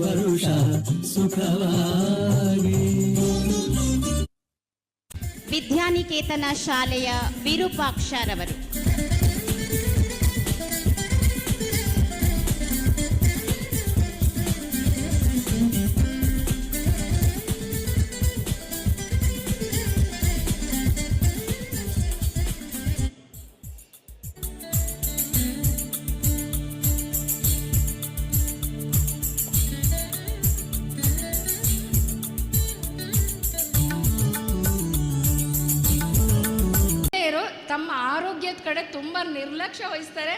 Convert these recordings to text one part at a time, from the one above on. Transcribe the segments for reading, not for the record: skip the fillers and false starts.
ವರುಷ ಸುಖವಾಗಿ. ವಿದ್ಯಾನಿಕೇತನ ಶಾಲೆಯ ವಿರೂಪಾಕ್ಷರವರು. ತಮ್ಮ ಆರೋಗ್ಯದ ಕಡೆ ತುಂಬ ನಿರ್ಲಕ್ಷ್ಯ ವಹಿಸ್ತಾರೆ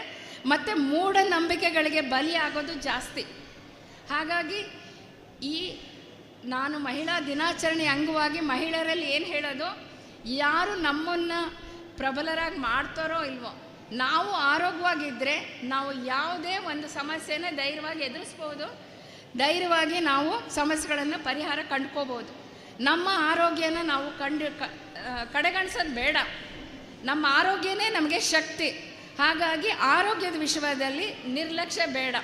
ಮತ್ತು ಮೂಢನಂಬಿಕೆಗಳಿಗೆ ಬಲಿಯಾಗೋದು ಜಾಸ್ತಿ. ಹಾಗಾಗಿ ನಾನು ಮಹಿಳಾ ದಿನಾಚರಣೆ ಅಂಗವಾಗಿ ಮಹಿಳೆಯರಲ್ಲಿ ಏನು ಹೇಳೋದು, ಯಾರು ನಮ್ಮನ್ನು ಪ್ರಬಲರಾಗಿ ಮಾಡ್ತಾರೋ ಇಲ್ವೋ, ನಾವು ಆರೋಗ್ಯವಾಗಿದ್ದರೆ ನಾವು ಯಾವುದೇ ಒಂದು ಸಮಸ್ಯೆನ ಧೈರ್ಯವಾಗಿ ಎದುರಿಸ್ಬೋದು, ಧೈರ್ಯವಾಗಿ ನಾವು ಸಮಸ್ಯೆಗಳನ್ನು ಪರಿಹಾರ ಕಂಡ್ಕೋಬೋದು. ನಮ್ಮ ಆರೋಗ್ಯನ ನಾವು ಕಡೆಗಣಿಸೋದು ಬೇಡ. ನಮ್ಮ ಆರೋಗ್ಯನೇ ನಮಗೆ ಶಕ್ತಿ. ಹಾಗಾಗಿ ಆರೋಗ್ಯದ ವಿಷಯದಲ್ಲಿ ನಿರ್ಲಕ್ಷ್ಯ ಬೇಡ.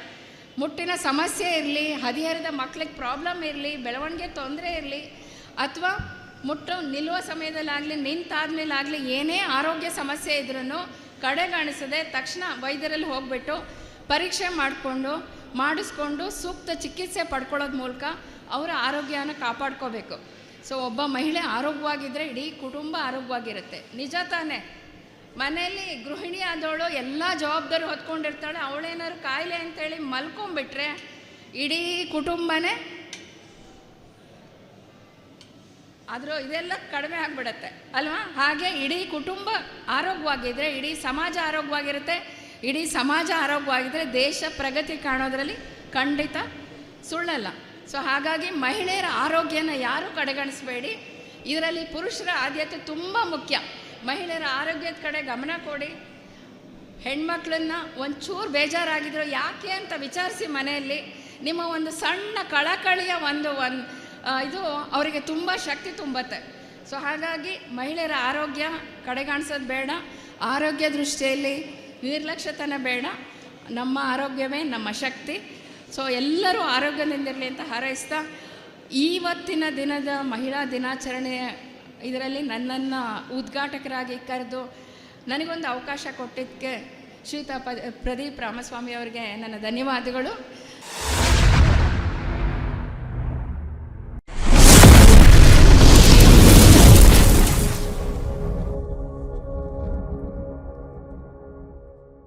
ಮುಟ್ಟಿನ ಸಮಸ್ಯೆ ಇರಲಿ, ಹದಿಹರೆಯದ ಮಕ್ಕಳಿಗೆ ಪ್ರಾಬ್ಲಮ್ ಇರಲಿ, ಬೆಳವಣಿಗೆ ತೊಂದರೆ ಇರಲಿ, ಅಥವಾ ಮುಟ್ಟು ನಿಲ್ಲುವ ಸಮಯದಲ್ಲಾಗಲಿ ನಿಂತಾದ್ಮೇಲಾಗಲಿ ಏನೇ ಆರೋಗ್ಯ ಸಮಸ್ಯೆ ಇದ್ರೂ ಕಡೆಗಣಿಸದೆ ತಕ್ಷಣ ವೈದ್ಯರಲ್ಲಿ ಹೋಗಿಬಿಟ್ಟು ಪರೀಕ್ಷೆ ಮಾಡಿಸ್ಕೊಂಡು ಸೂಕ್ತ ಚಿಕಿತ್ಸೆ ಪಡ್ಕೊಳ್ಳೋದ್ರ ಮೂಲಕ ಅವರ ಆರೋಗ್ಯನ ಕಾಪಾಡ್ಕೋಬೇಕು. ಸೊ ಒಬ್ಬ ಮಹಿಳೆ ಆರೋಗ್ಯವಾಗಿದ್ದರೆ ಇಡೀ ಕುಟುಂಬ ಆರೋಗ್ಯವಾಗಿರುತ್ತೆ. ನಿಜ ತಾನೇ? ಮನೆಯಲ್ಲಿ ಗೃಹಿಣಿ ಆದವಳು ಎಲ್ಲ ಜವಾಬ್ದಾರಿ ಹೊತ್ಕೊಂಡಿರ್ತಾಳೆ, ಅವಳೇನಾದ್ರು ಕಾಯಿಲೆ ಅಂತೇಳಿ ಮಲ್ಕೊಂಡ್ಬಿಟ್ರೆ ಇಡೀ ಕುಟುಂಬನೇ ಇದೆಲ್ಲ ಕಡಿಮೆ ಆಗಿಬಿಡತ್ತೆ ಅಲ್ವಾ? ಹಾಗೆ ಇಡೀ ಕುಟುಂಬ ಆರೋಗ್ಯವಾಗಿದ್ದರೆ ಇಡೀ ಸಮಾಜ ಆರೋಗ್ಯವಾಗಿರುತ್ತೆ. ಇಡೀ ಸಮಾಜ ಆರೋಗ್ಯವಾಗಿದ್ದರೆ ದೇಶ ಪ್ರಗತಿ ಕಾಣೋದ್ರಲ್ಲಿ ಖಂಡಿತ ಸುಳ್ಳಲ್ಲ. ಸೊ ಹಾಗಾಗಿ ಮಹಿಳೆಯರ ಆರೋಗ್ಯನ ಯಾರೂ ಕಡೆಗಣಿಸಬೇಡಿ. ಇದರಲ್ಲಿ ಪುರುಷರ ಆದ್ಯತೆ ತುಂಬ ಮುಖ್ಯ. ಮಹಿಳೆಯರ ಆರೋಗ್ಯದ ಕಡೆ ಗಮನ ಕೊಡಿ. ಹೆಣ್ಮಕ್ಳನ್ನ ಒಂಚೂರು ಬೇಜಾರಾಗಿದ್ರು ಯಾಕೆ ಅಂತ ವಿಚಾರಿಸಿ ಮನೆಯಲ್ಲಿ. ನಿಮ್ಮ ಒಂದು ಸಣ್ಣ ಕಳಕಳಿಯ ಇದು ಅವರಿಗೆ ತುಂಬ ಶಕ್ತಿ ತುಂಬುತ್ತೆ. ಸೊ ಹಾಗಾಗಿ ಮಹಿಳೆಯರ ಆರೋಗ್ಯ ಕಡೆಗಾಣಿಸೋದು ಬೇಡ. ಆರೋಗ್ಯ ದೃಷ್ಟಿಯಲ್ಲಿ ನಿರ್ಲಕ್ಷ್ಯತನ ಬೇಡ. ನಮ್ಮ ಆರೋಗ್ಯವೇ ನಮ್ಮ ಶಕ್ತಿ. ಸೊ ಎಲ್ಲರೂ ಆರೋಗ್ಯದಿಂದಿರಲಿ ಅಂತ ಹಾರೈಸ್ತಾ, ಇವತ್ತಿನ ದಿನದ ಮಹಿಳಾ ದಿನಾಚರಣೆ ಇದರಲ್ಲಿ ನನ್ನನ್ನು ಉದ್ಘಾಟಕರಾಗಿ ಕರೆದು ನನಗೊಂದು ಅವಕಾಶ ಕೊಟ್ಟಿದ್ದಕ್ಕೆ ಶ್ರೀಯುತ ಪ್ರದೀಪ್ ರಾಮಸ್ವಾಮಿ ಅವರಿಗೆ ನನ್ನ ಧನ್ಯವಾದಗಳು.